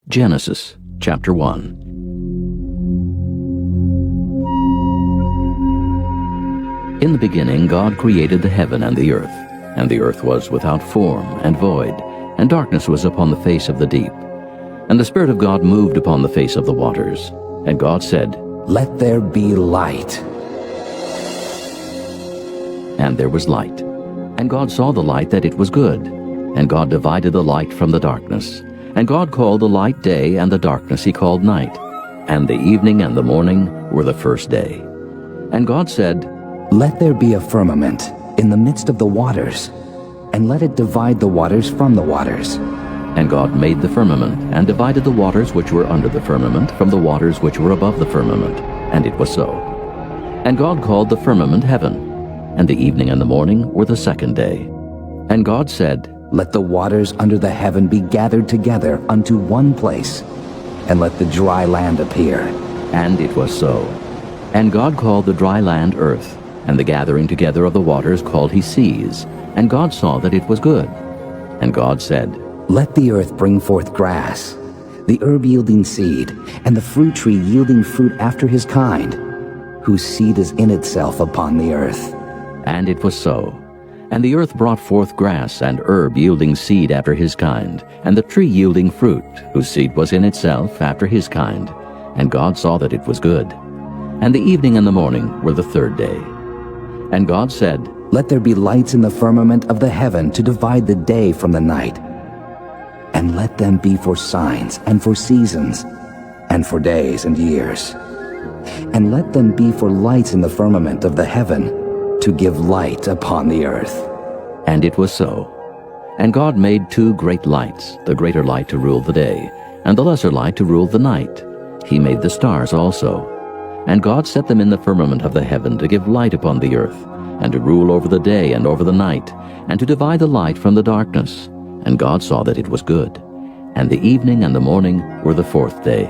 Genesis chapter 1. In the beginning God created the heaven and the earth was without form and void, and darkness was upon the face of the deep. And the Spirit of God moved upon the face of the waters. And God said, "Let there be light." And there was light. And God saw the light that it was good. And God divided the light from the darkness. And God called the light day, and the darkness he called night. And the evening and the morning were the first day. And God said, "Let there be a firmament in the midst of the waters, and let it divide the waters from the waters." And God made the firmament, and divided the waters which were under the firmament from the waters which were above the firmament. And it was so. And God called the firmament heaven. And the evening and the morning were the second day. And God said, "Let the waters under the heaven be gathered together unto one place, and let the dry land appear." And it was so. And God called the dry land earth, and the gathering together of the waters called he seas. And God saw that it was good. And God said, "Let the earth bring forth grass, the herb yielding seed, and the fruit tree yielding fruit after his kind, whose seed is in itself upon the earth." And it was so. And the earth brought forth grass and herb yielding seed after his kind, and the tree yielding fruit, whose seed was in itself after his kind. And God saw that it was good. And the evening and the morning were the third day. And God said, "Let there be lights in the firmament of the heaven to divide the day from the night, and let them be for signs and for seasons and for days and years. And let them be for lights in the firmament of the heaven to give light upon the earth." And it was so. And God made two great lights, the greater light to rule the day, and the lesser light to rule the night. He made the stars also. And God set them in the firmament of the heaven to give light upon the earth, and to rule over the day and over the night, and to divide the light from the darkness. And God saw that it was good. And the evening and the morning were the fourth day.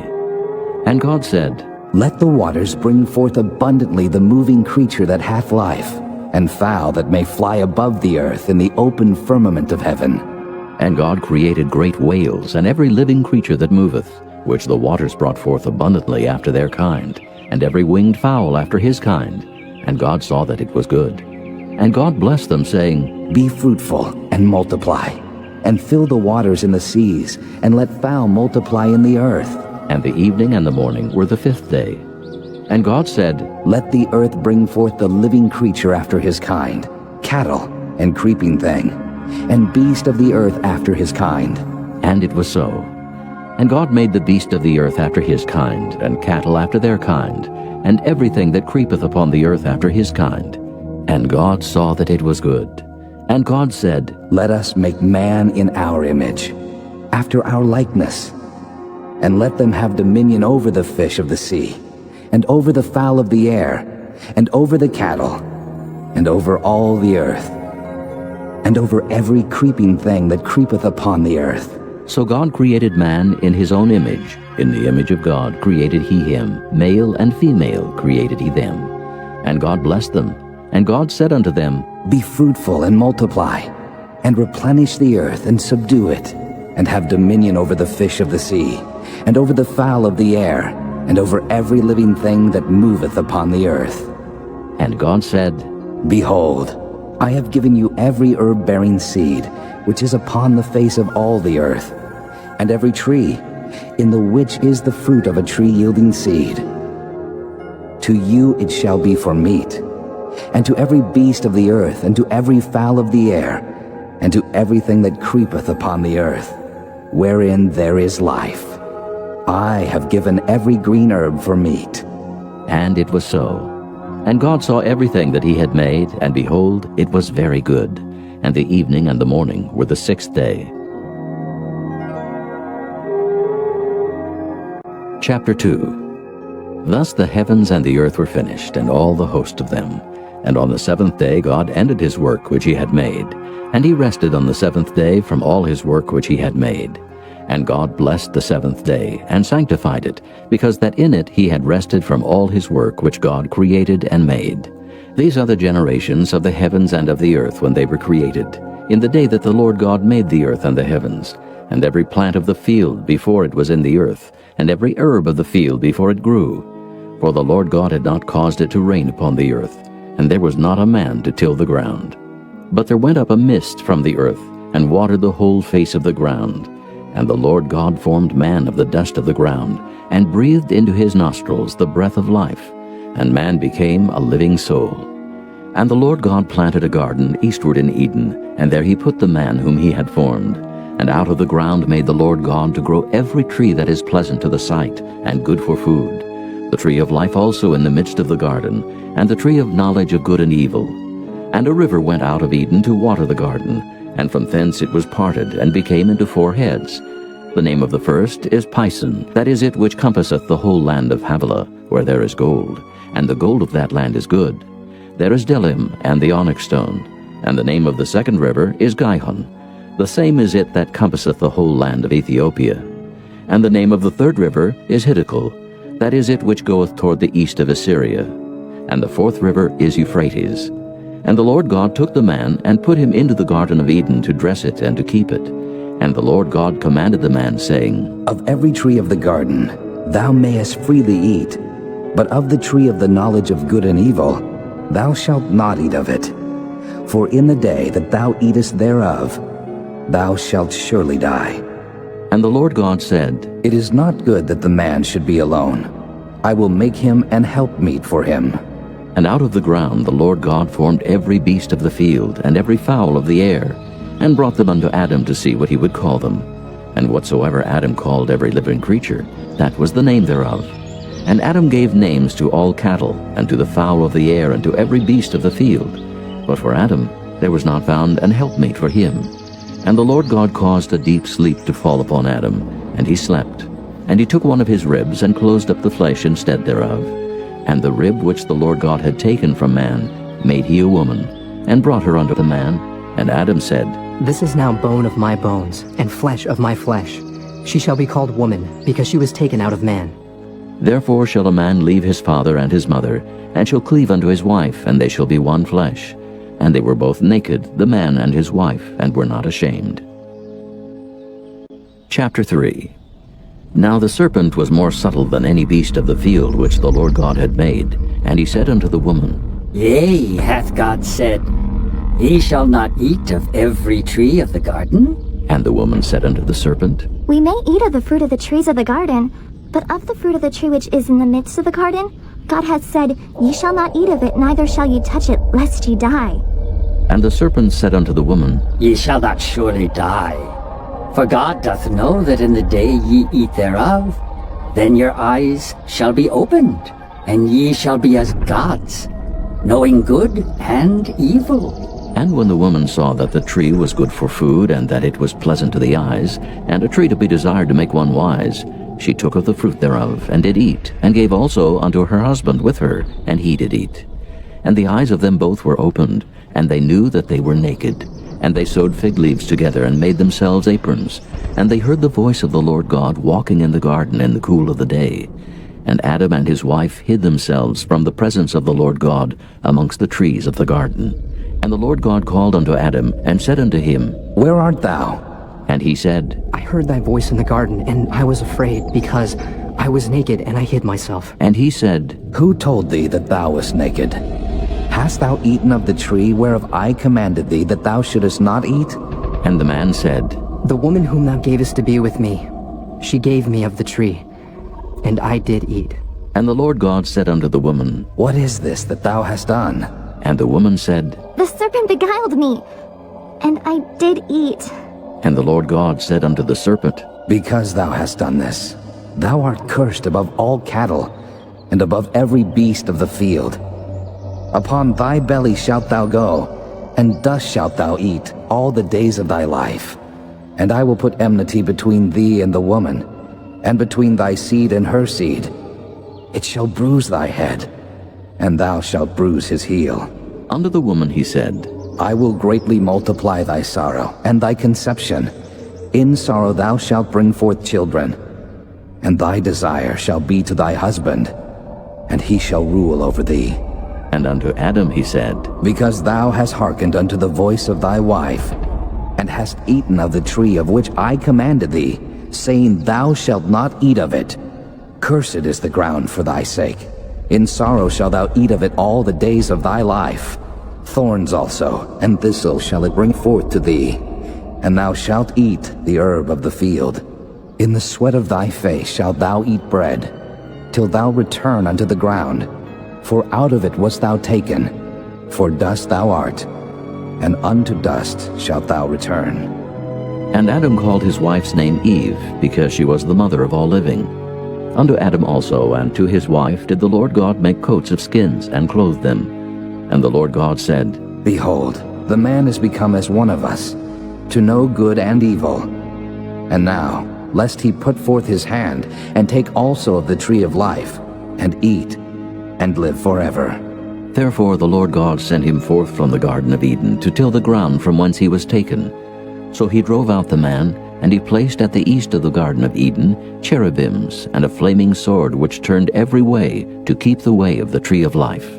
And God said, "Let the waters bring forth abundantly the moving creature that hath life, and fowl that may fly above the earth in the open firmament of heaven." And God created great whales, and every living creature that moveth, which the waters brought forth abundantly after their kind, and every winged fowl after his kind. And God saw that it was good. And God blessed them, saying, "Be fruitful and multiply, and fill the waters in the seas, and let fowl multiply in the earth." And the evening and the morning were the fifth day. And God said, "Let the earth bring forth the living creature after his kind, cattle and creeping thing, and beast of the earth after his kind." And it was so. And God made the beast of the earth after his kind, and cattle after their kind, and everything that creepeth upon the earth after his kind. And God saw that it was good. And God said, "Let us make man in our image, after our likeness, and let them have dominion over the fish of the sea, and over the fowl of the air, and over the cattle, and over all the earth, and over every creeping thing that creepeth upon the earth." So God created man in his own image. In the image of God created he him. Male and female created he them. And God blessed them. And God said unto them, "Be fruitful and multiply, and replenish the earth and subdue it, and have dominion over the fish of the sea, and over the fowl of the air, and over every living thing that moveth upon the earth." And God said, "Behold, I have given you every herb-bearing seed, which is upon the face of all the earth, and every tree, in the which is the fruit of a tree yielding seed. To you it shall be for meat, and to every beast of the earth, and to every fowl of the air, and to everything that creepeth upon the earth, wherein there is life. I have given every green herb for meat." And it was so. And God saw everything that he had made, and behold, it was very good. And the evening and the morning were the sixth day. Chapter 2. Thus the heavens and the earth were finished, and all the host of them. And on the seventh day God ended his work which he had made. And he rested on the seventh day from all his work which he had made. And God blessed the seventh day, and sanctified it, because that in it he had rested from all his work which God created and made. These are the generations of the heavens and of the earth when they were created, in the day that the Lord God made the earth and the heavens. and every plant of the field before it was in the earth, and every herb of the field before it grew. For the Lord God had not caused it to rain upon the earth, and there was not a man to till the ground. But there went up a mist from the earth, and watered the whole face of the ground. And the Lord God formed man of the dust of the ground, and breathed into his nostrils the breath of life, and man became a living soul. And the Lord God planted a garden eastward in Eden, and there he put the man whom he had formed. And out of the ground made the Lord God to grow every tree that is pleasant to the sight, and good for food, the tree of life also in the midst of the garden, and the tree of knowledge of good and evil. And a river went out of Eden to water the garden, and from thence it was parted, and became into 4 heads. The name of the first is Pison, that is it which compasseth the whole land of Havilah, where there is gold, and the gold of that land is good. There is Delim, and the onyx stone. And the name of the second river is Gihon. The same is it that compasseth the whole land of Ethiopia. And the name of the third river is Hiddekel, that is it which goeth toward the east of Assyria. And the fourth river is Euphrates. And the Lord God took the man, and put him into the garden of Eden to dress it and to keep it. And the Lord God commanded the man, saying, Of every tree of the garden thou mayest freely eat, but of the tree of the knowledge of good and evil thou shalt not eat of it. For in the day that thou eatest thereof, thou shalt surely die. And the Lord God said, It is not good that the man should be alone. I will make him an helpmeet for him. And out of the ground the Lord God formed every beast of the field, and every fowl of the air, and brought them unto Adam to see what he would call them. And whatsoever Adam called every living creature, that was the name thereof. And Adam gave names to all cattle, and to the fowl of the air, and to every beast of the field. But for Adam there was not found an helpmate for him. And the Lord God caused a deep sleep to fall upon Adam, and he slept. And he took one of his ribs, and closed up the flesh instead thereof. And the rib which the Lord God had taken from man made he a woman, and brought her unto the man. And Adam said, This is now bone of my bones, and flesh of my flesh. She shall be called woman, because she was taken out of man. Therefore shall a man leave his father and his mother, and shall cleave unto his wife, and they shall be one flesh. And they were both naked, the man and his wife, and were not ashamed. Chapter 3. Now the serpent was more subtle than any beast of the field which the Lord God had made. And he said unto the woman, Yea, hath God said, Ye shall not eat of every tree of the garden? And the woman said unto the serpent, We may eat of the fruit of the trees of the garden, but of the fruit of the tree which is in the midst of the garden, God hath said, Ye shall not eat of it, neither shall ye touch it, lest ye die. And the serpent said unto the woman, Ye shall not surely die. For God doth know that in the day ye eat thereof, then your eyes shall be opened, and ye shall be as gods, knowing good and evil. And when the woman saw that the tree was good for food, and that it was pleasant to the eyes, and a tree to be desired to make one wise, she took of the fruit thereof, and did eat, and gave also unto her husband with her, and he did eat. And the eyes of them both were opened, and they knew that they were naked. And they sewed fig leaves together, and made themselves aprons. And they heard the voice of the Lord God walking in the garden in the cool of the day. And Adam and his wife hid themselves from the presence of the Lord God amongst the trees of the garden. And the Lord God called unto Adam, and said unto him, Where art thou? And he said, I heard thy voice in the garden, and I was afraid, because I was naked, and I hid myself. And he said, Who told thee that thou wast naked? Hast thou eaten of the tree whereof I commanded thee that thou shouldest not eat? And the man said, The woman whom thou gavest to be with me, she gave me of the tree, and I did eat. And the Lord God said unto the woman, What is this that thou hast done? And the woman said, The serpent beguiled me, and I did eat. And the Lord God said unto the serpent, Because thou hast done this, thou art cursed above all cattle, and above every beast of the field. Upon thy belly shalt thou go, and dust shalt thou eat all the days of thy life. And I will put enmity between thee and the woman, and between thy seed and her seed. It shall bruise thy head, and thou shalt bruise his heel. Unto the woman he said, I will greatly multiply thy sorrow and thy conception. In sorrow thou shalt bring forth children, and thy desire shall be to thy husband, and he shall rule over thee. And unto Adam he said, Because thou hast hearkened unto the voice of thy wife, and hast eaten of the tree of which I commanded thee, saying, Thou shalt not eat of it. Cursed is the ground for thy sake. In sorrow shalt thou eat of it all the days of thy life. Thorns also, and thistles shall it bring forth to thee. And thou shalt eat the herb of the field. In the sweat of thy face shalt thou eat bread, till thou return unto the ground. For out of it wast thou taken, for dust thou art, and unto dust shalt thou return. And Adam called his wife's name Eve, because she was the mother of all living. Unto Adam also and to his wife did the Lord God make coats of skins, and clothe them. And the Lord God said, Behold, the man is become as one of us, to know good and evil. And now, lest he put forth his hand, and take also of the tree of life, and eat, and live forever. Therefore the Lord God sent him forth from the Garden of Eden to till the ground from whence he was taken. So he drove out the man, and he placed at the east of the Garden of Eden cherubims and a flaming sword which turned every way to keep the way of the tree of life.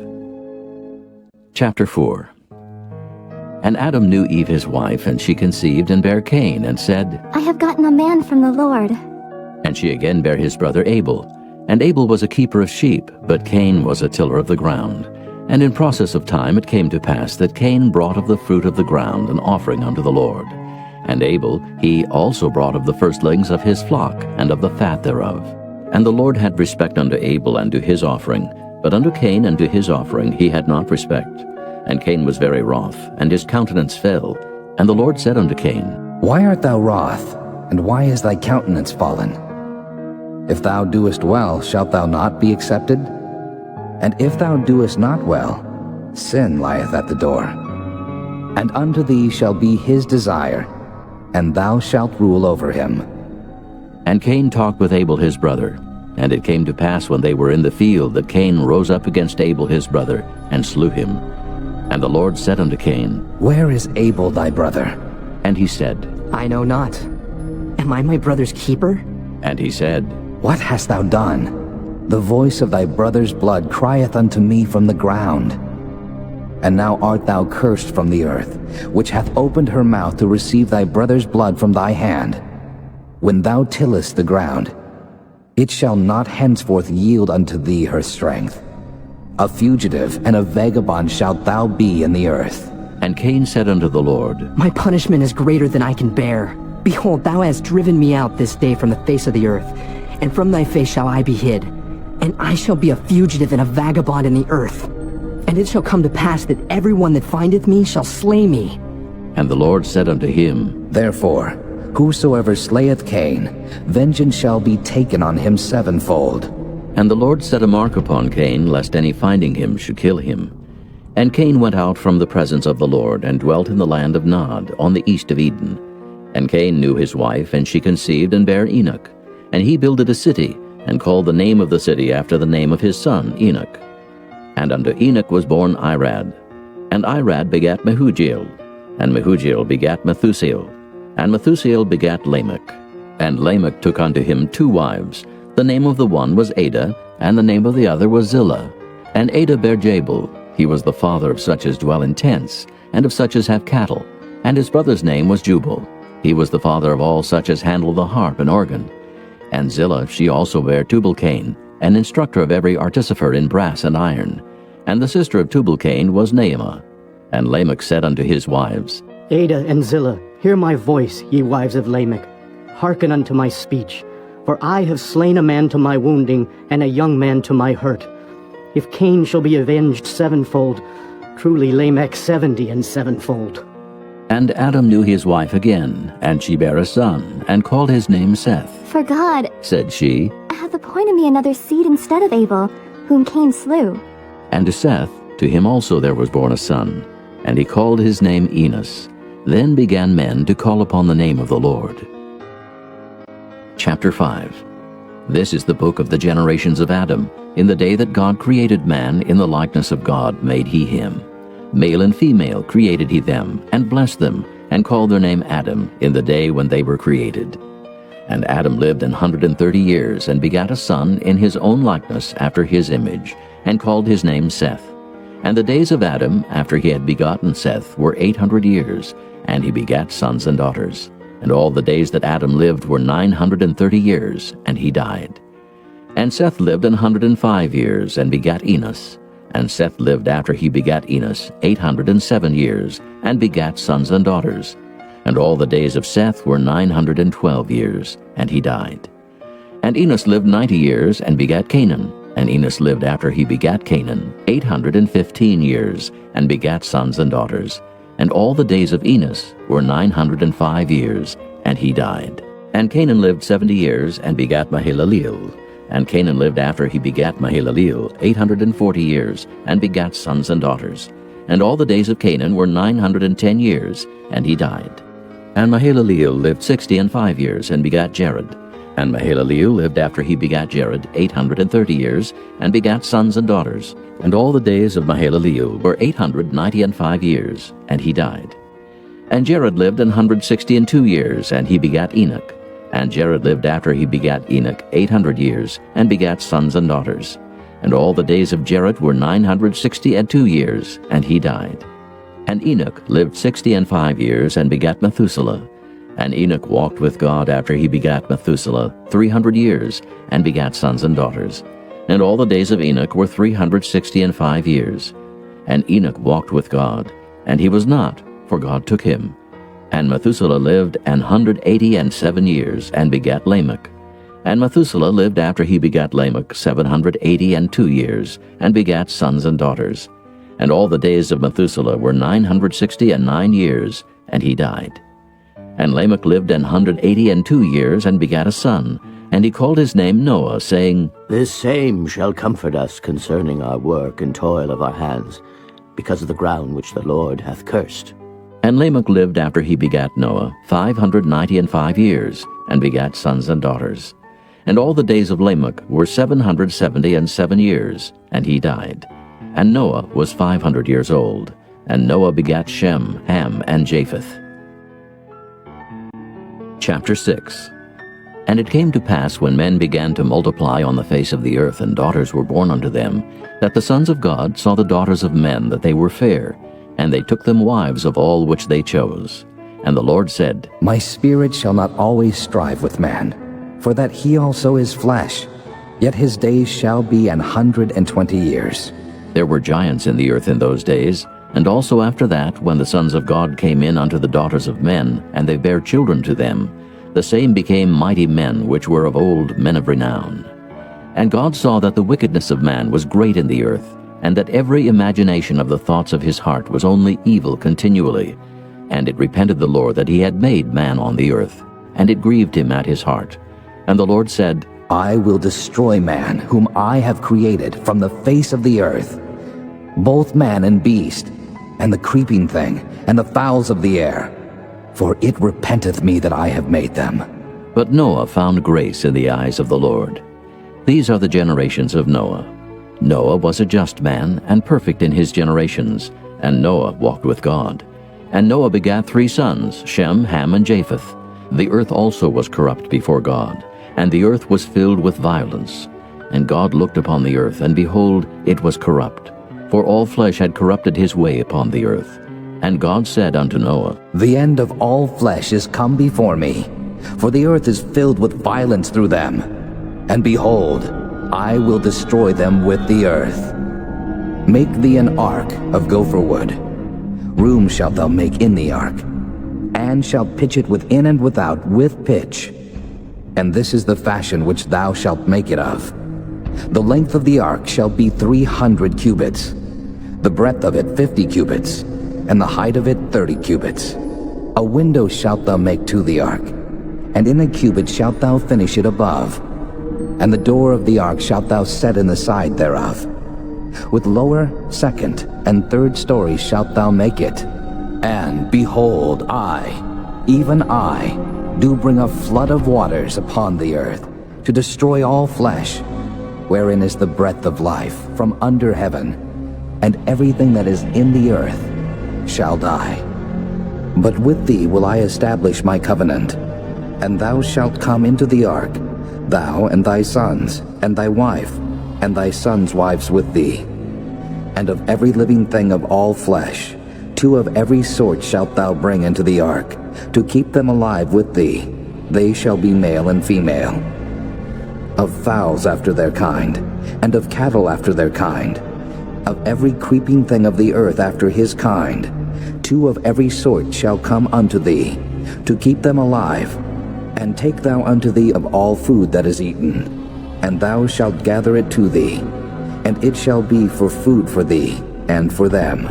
Chapter 4. And Adam knew Eve his wife, and she conceived and bare Cain, and said, I have gotten a man from the Lord. And she again bare his brother Abel. And Abel was a keeper of sheep, but Cain was a tiller of the ground. And in process of time it came to pass that Cain brought of the fruit of the ground an offering unto the Lord. And Abel, he also brought of the firstlings of his flock, and of the fat thereof. And the Lord had respect unto Abel and to his offering, but unto Cain and to his offering he had not respect. And Cain was very wroth, and his countenance fell. And the Lord said unto Cain, Why art thou wroth, and why is thy countenance fallen? If thou doest well, shalt thou not be accepted? And if thou doest not well, sin lieth at the door. And unto thee shall be his desire, and thou shalt rule over him. And Cain talked with Abel his brother. And it came to pass when they were in the field that Cain rose up against Abel his brother, and slew him. And the Lord said unto Cain, Where is Abel thy brother? And he said, I know not. Am I my brother's keeper? And he said, What hast thou done? The voice of thy brother's blood crieth unto me from the ground. And now art thou cursed from the earth, which hath opened her mouth to receive thy brother's blood from thy hand. When thou tillest the ground, it shall not henceforth yield unto thee her strength. A fugitive and a vagabond shalt thou be in the earth. And Cain said unto the Lord, My punishment is greater than I can bear. Behold, thou hast driven me out this day from the face of the earth, and from thy face shall I be hid. And I shall be a fugitive and a vagabond in the earth. And it shall come to pass that every one that findeth me shall slay me. And the Lord said unto him, Therefore, whosoever slayeth Cain, vengeance shall be taken on him sevenfold. And the Lord set a mark upon Cain, lest any finding him should kill him. And Cain went out from the presence of the Lord, and dwelt in the land of Nod, on the east of Eden. And Cain knew his wife, and she conceived and bare Enoch. And he builded a city, and called the name of the city after the name of his son Enoch. And unto Enoch was born Irad. And Irad begat Mehujael. And Mehujael begat Methusael. And Methusael begat Lamech. And Lamech took unto him 2 wives. The name of the one was Ada, and the name of the other was Zillah. And Ada bare Jabal. He was the father of such as dwell in tents, and of such as have cattle. And his brother's name was Jubal. He was the father of all such as handle the harp and organ. And Zillah she also bare Tubal-Cain, an instructor of every artificer in brass and iron. And the sister of Tubal-Cain was Naamah. And Lamech said unto his wives, Ada and Zillah, hear my voice, ye wives of Lamech. Hearken unto my speech. For I have slain a man to my wounding, and a young man to my hurt. If Cain shall be avenged sevenfold, truly Lamech 70 and sevenfold. And Adam knew his wife again, and she bare a son, and called his name Seth. For God Said she, hath appointed me another seed instead of Abel, whom Cain slew. And to Seth, to him also there was born a son, and he called his name Enos. Then began men to call upon the name of the Lord. Chapter 5. This is the book of the generations of Adam. In the day that God created man, in the likeness of God made he him. Male and female created he them, and blessed them, and called their name Adam, in the day when they were created. And Adam lived 130 years, and begat a son in his own likeness after his image, and called his name Seth. And the days of Adam, after he had begotten Seth, were 800 years, and he begat sons and daughters. And all the days that Adam lived were 930 years, and he died. And Seth lived 105 years, and begat Enos. And Seth lived after he begat Enos 807 years, and begat sons and daughters. And all the days of Seth were 912 years, and he died. And Enos lived 90 years, and begat Canaan. And Enos lived after he begat Canaan 815 years, and begat sons and daughters. And all the days of Enos were 905 years, and he died. And Canaan lived 70 years, and begat Mahalaleel. And Canaan lived after he begat Mahalaleel 840 years, and begat sons and daughters. And all the days of Canaan were 910 years, and he died. And Mahalaleel lived 65 years, and begat Jared. And Mahalaleel lived after he begat Jared 830 years, and begat sons and daughters. And all the days of Mahalaleel were 895 years, and he died. And Jared lived 162 years, and he begat Enoch. And Jared lived after he begat Enoch 800 years, and begat sons and daughters. And all the days of Jared were 962 years, and he died. And Enoch lived 65 years, and begat Methuselah. And Enoch walked with God after he begat Methuselah 300 years, and begat sons and daughters. And all the days of Enoch were 365 years. And Enoch walked with God, and he was not, for God took him. And Methuselah lived 187 years, and begat Lamech. And Methuselah lived after he begat Lamech 782 years, and begat sons and daughters. And all the days of Methuselah were 969 years, and he died. And Lamech lived 182 years, and begat a son. And he called his name Noah, saying, This same shall comfort us concerning our work and toil of our hands, because of the ground which the Lord hath cursed. And Lamech lived after he begat Noah 595 years, and begat sons and daughters. And all the days of Lamech were 777 years, and he died. And Noah was 500 years old. And Noah begat Shem, Ham, and Japheth. Chapter 6. And it came to pass, when men began to multiply on the face of the earth, and daughters were born unto them, that the sons of God saw the daughters of men, that they were fair, and they took them wives of all which they chose. And the Lord said, My spirit shall not always strive with man, for that he also is flesh, yet his days shall be 120 years. There were giants in the earth in those days, and also after that, when the sons of God came in unto the daughters of men, and they bare children to them, the same became mighty men, which were of old, men of renown. And God saw that the wickedness of man was great in the earth, and that every imagination of the thoughts of his heart was only evil continually. And it repented the Lord that he had made man on the earth, and it grieved him at his heart. And the Lord said, I will destroy man, whom I have created from the face of the earth, both man and beast, and the creeping thing, and the fowls of the air, for it repenteth me that I have made them. But Noah found grace in the eyes of the Lord. These are the generations of Noah. Noah was a just man, and perfect in his generations, and Noah walked with God. And Noah begat 3 sons, Shem, Ham, and Japheth. The earth also was corrupt before God, and the earth was filled with violence. And God looked upon the earth, and behold, it was corrupt, for all flesh had corrupted his way upon the earth. And God said unto Noah, The end of all flesh is come before me, for the earth is filled with violence through them. And behold, I will destroy them with the earth. Make thee an ark of gopher wood. Room shalt thou make in the ark, and shalt pitch it within and without with pitch. And this is the fashion which thou shalt make it of. The length of the ark shall be 300 cubits, the breadth of it 50 cubits, and the height of it 30 cubits. A window shalt thou make to the ark, and in a cubit shalt thou finish it above. And the door of the ark shalt thou set in the side thereof. With lower, second, and third stories shalt thou make it. And behold, I, even I, do bring a flood of waters upon the earth, to destroy all flesh, wherein is the breath of life from under heaven, and everything that is in the earth shall die. But with thee will I establish my covenant, and thou shalt come into the ark, thou and thy sons, and thy wife, and thy sons' wives with thee. and of every living thing of all flesh, 2 of every sort shalt thou bring into the ark, to keep them alive with thee. They shall be male and female. Of fowls after their kind, and of cattle after their kind, of every creeping thing of the earth after his kind, 2 of every sort shall come unto thee, to keep them alive. And take thou unto thee of all food that is eaten, and thou shalt gather it to thee, and it shall be for food for thee and for them.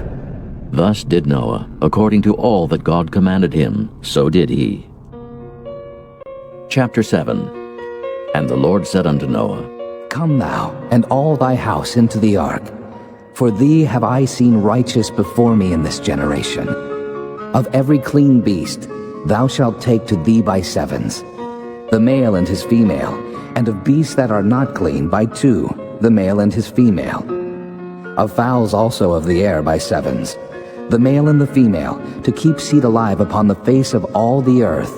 Thus did Noah, according to all that God commanded him, so did he. Chapter 7. And the Lord said unto Noah, Come thou, and all thy house into the ark, for thee have I seen righteous before me in this generation. Of every clean beast thou shalt take to thee by sevens, the male and his female, and of beasts that are not clean by 2, the male and his female. Of fowls also of the air by sevens, the male and the female, to keep seed alive upon the face of all the earth.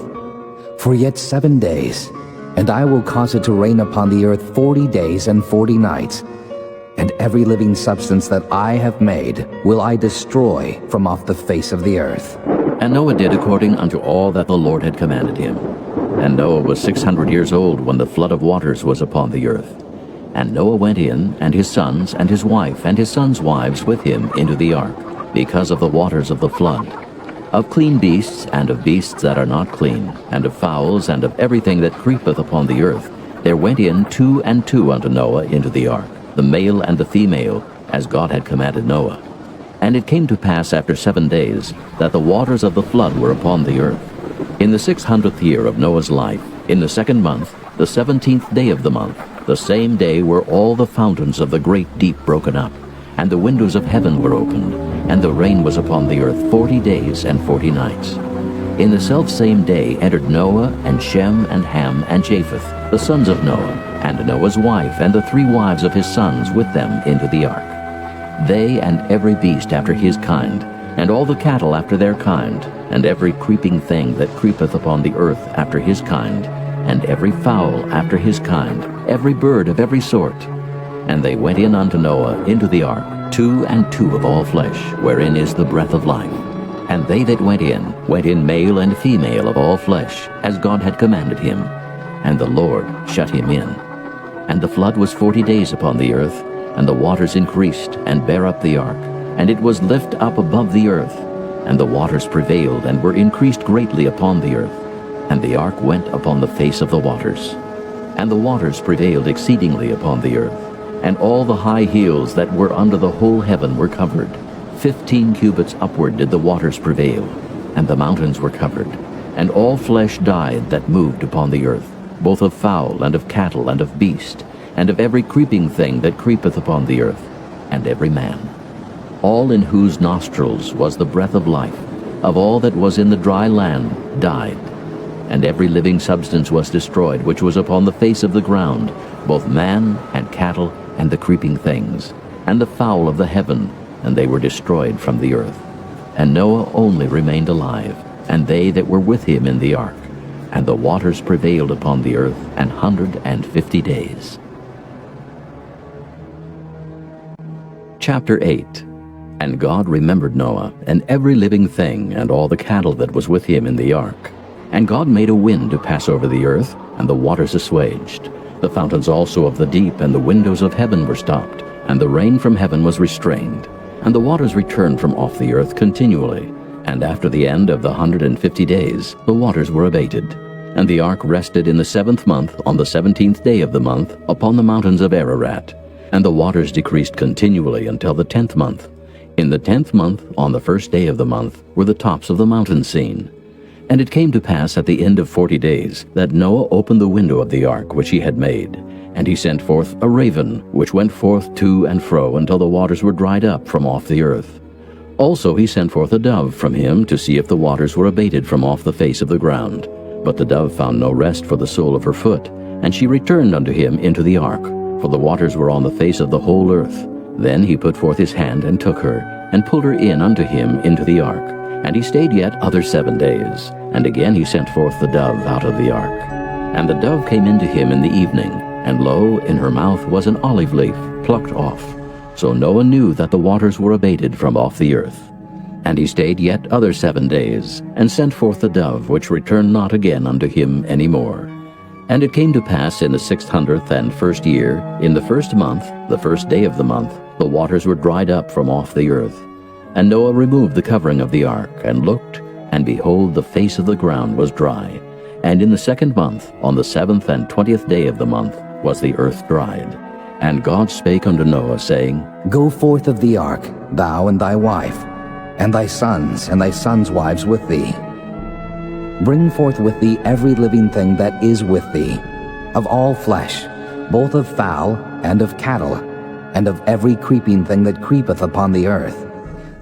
For yet 7 days, and I will cause it to rain upon the earth 40 days and 40 nights, and every living substance that I have made will I destroy from off the face of the earth. And Noah did according unto all that the Lord had commanded him. And Noah was 600 years old when the flood of waters was upon the earth. And Noah went in, and his sons, and his wife, and his sons' wives with him into the ark, because of the waters of the flood. Of clean beasts, and of beasts that are not clean, and of fowls, and of everything that creepeth upon the earth, there went in 2 and 2 unto Noah into the ark, the male and the female, as God had commanded Noah. And it came to pass after 7 days, that the waters of the flood were upon the earth. In the 600th year of Noah's life, in the 2nd month, the 17th day of the month, the same day were all the fountains of the great deep broken up, and the windows of heaven were opened, and the rain was upon the earth 40 days and 40 nights. In the selfsame day entered Noah, and Shem, and Ham, and Japheth, the sons of Noah, and Noah's wife, and the 3 wives of his sons with them into the ark. They and every beast after his kind, and all the cattle after their kind, and every creeping thing that creepeth upon the earth after his kind, and every fowl after his kind, every bird of every sort. And they went in unto Noah into the ark, 2 and 2 of all flesh, wherein is the breath of life. And they that went in male and female of all flesh, as God had commanded him. And the Lord shut him in. And the flood was 40 days upon the earth, and the waters increased, and bare up the ark, and it was lift up above the earth. And the waters prevailed, and were increased greatly upon the earth. And the ark went upon the face of the waters. And the waters prevailed exceedingly upon the earth, and all the high hills that were under the whole heaven were covered. 15 cubits upward did the waters prevail, and the mountains were covered. And all flesh died that moved upon the earth, both of fowl, and of cattle, and of beast, and of every creeping thing that creepeth upon the earth, and every man. All in whose nostrils was the breath of life, of all that was in the dry land, died. And every living substance was destroyed, which was upon the face of the ground, both man, and cattle, and the creeping things, and the fowl of the heaven, and they were destroyed from the earth. And Noah only remained alive, and they that were with him in the ark. And the waters prevailed upon the earth 150 days. Chapter 8. And God remembered Noah, and every living thing, and all the cattle that was with him in the ark. And God made a wind to pass over the earth, and the waters assuaged. The fountains also of the deep and the windows of heaven were stopped, and the rain from heaven was restrained. And the waters returned from off the earth continually. And after the end of the 150 days, the waters were abated. And the ark rested in the 7th month, on the 17th day of the month, upon the mountains of Ararat. And the waters decreased continually until the 10th month. In the 10th month, on the 1st day of the month, were the tops of the mountains seen. And it came to pass at the end of 40 days, that Noah opened the window of the ark which he had made. And he sent forth a raven, which went forth to and fro until the waters were dried up from off the earth. Also he sent forth a dove from him to see if the waters were abated from off the face of the ground. But the dove found no rest for the sole of her foot, and she returned unto him into the ark, for the waters were on the face of the whole earth. Then he put forth his hand and took her, and pulled her in unto him into the ark. And he stayed yet other 7 days. And again he sent forth the dove out of the ark. And the dove came into him in the evening, and lo, in her mouth was an olive leaf plucked off. So Noah knew that the waters were abated from off the earth. And he stayed yet other 7 days, and sent forth the dove, which returned not again unto him any more. And it came to pass in the 601st year, in the 1st month, the 1st day of the month, the waters were dried up from off the earth. And Noah removed the covering of the ark, and looked, and behold, the face of the ground was dry. And in the 2nd month, on the 7th and 20th day of the month, was the earth dried. And God spake unto Noah, saying, Go forth of the ark, thou and thy wife, and thy sons wives with thee. Bring forth with thee every living thing that is with thee, of all flesh, both of fowl and of cattle, and of every creeping thing that creepeth upon the earth,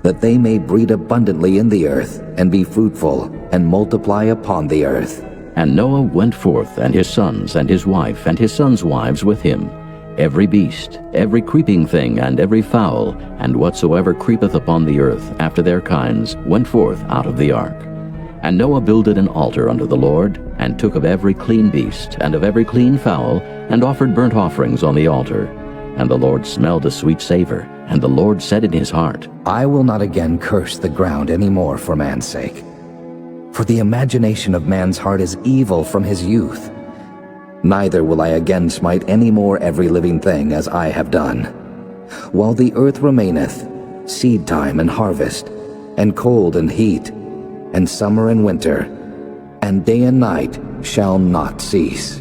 that they may breed abundantly in the earth, and be fruitful, and multiply upon the earth. And Noah went forth, and his sons, and his wife, and his sons' wives with him. Every beast, every creeping thing, and every fowl, and whatsoever creepeth upon the earth after their kinds, went forth out of the ark. And Noah builded an altar unto the Lord, and took of every clean beast, and of every clean fowl, and offered burnt offerings on the altar. And the Lord smelled a sweet savor, and the Lord said in his heart, I will not again curse the ground any more for man's sake. For the imagination of man's heart is evil from his youth. Neither will I again smite any more every living thing as I have done. While the earth remaineth, seed time and harvest, and cold and heat, and summer and winter, and day and night shall not cease.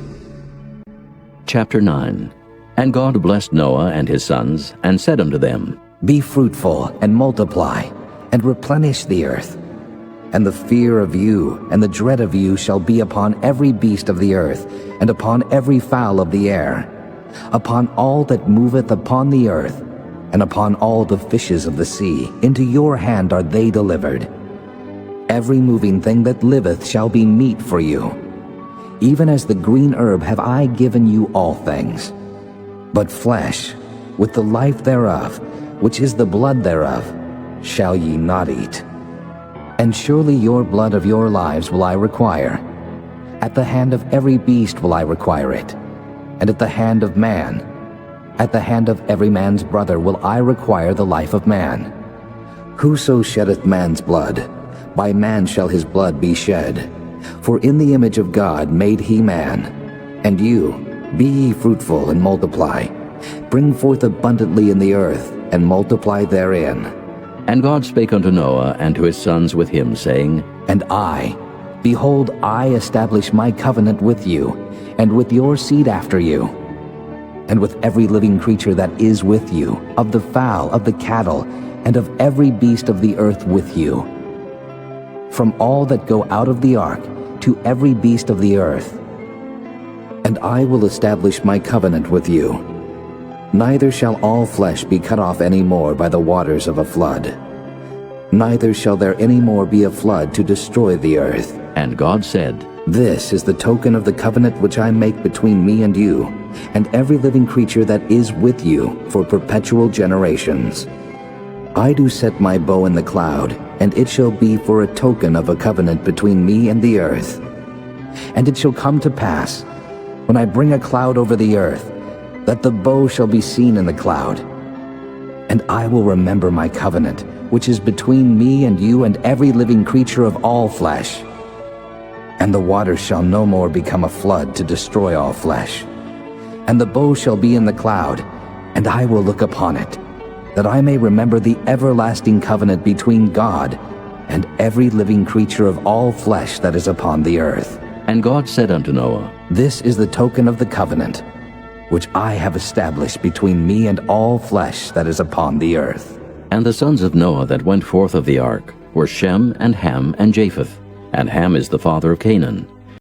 Chapter 9. And God blessed Noah and his sons, and said unto them, Be fruitful, and multiply, and replenish the earth. And the fear of you and the dread of you shall be upon every beast of the earth, and upon every fowl of the air, upon all that moveth upon the earth, and upon all the fishes of the sea. Into your hand are they delivered. Every moving thing that liveth shall be meat for you. Even as the green herb have I given you all things. But flesh, with the life thereof, which is the blood thereof, shall ye not eat. And surely your blood of your lives will I require. At the hand of every beast will I require it, and at the hand of man, at the hand of every man's brother will I require the life of man. Whoso sheddeth man's blood, by man shall his blood be shed. For in the image of God made he man. And you, be ye fruitful and multiply. Bring forth abundantly in the earth, and multiply therein. And God spake unto Noah and to his sons with him, saying, And I, behold, I establish my covenant with you, and with your seed after you, and with every living creature that is with you, of the fowl, of the cattle, and of every beast of the earth with you, from all that go out of the ark to every beast of the earth. And I will establish my covenant with you. Neither shall all flesh be cut off any more by the waters of a flood. Neither shall there any more be a flood to destroy the earth. And God said, This is the token of the covenant which I make between me and you, and every living creature that is with you for perpetual generations. I do set my bow in the cloud, and it shall be for a token of a covenant between me and the earth. And it shall come to pass, when I bring a cloud over the earth, that the bow shall be seen in the cloud. And I will remember my covenant, which is between me and you and every living creature of all flesh. And the waters shall no more become a flood to destroy all flesh. And the bow shall be in the cloud, and I will look upon it, that I may remember the everlasting covenant between God and every living creature of all flesh that is upon the earth. And God said unto Noah, This is the token of the covenant, which I have established between me and all flesh that is upon the earth. And the sons of Noah that went forth of the ark were Shem, and Ham, and Japheth. And Ham is the father of Canaan.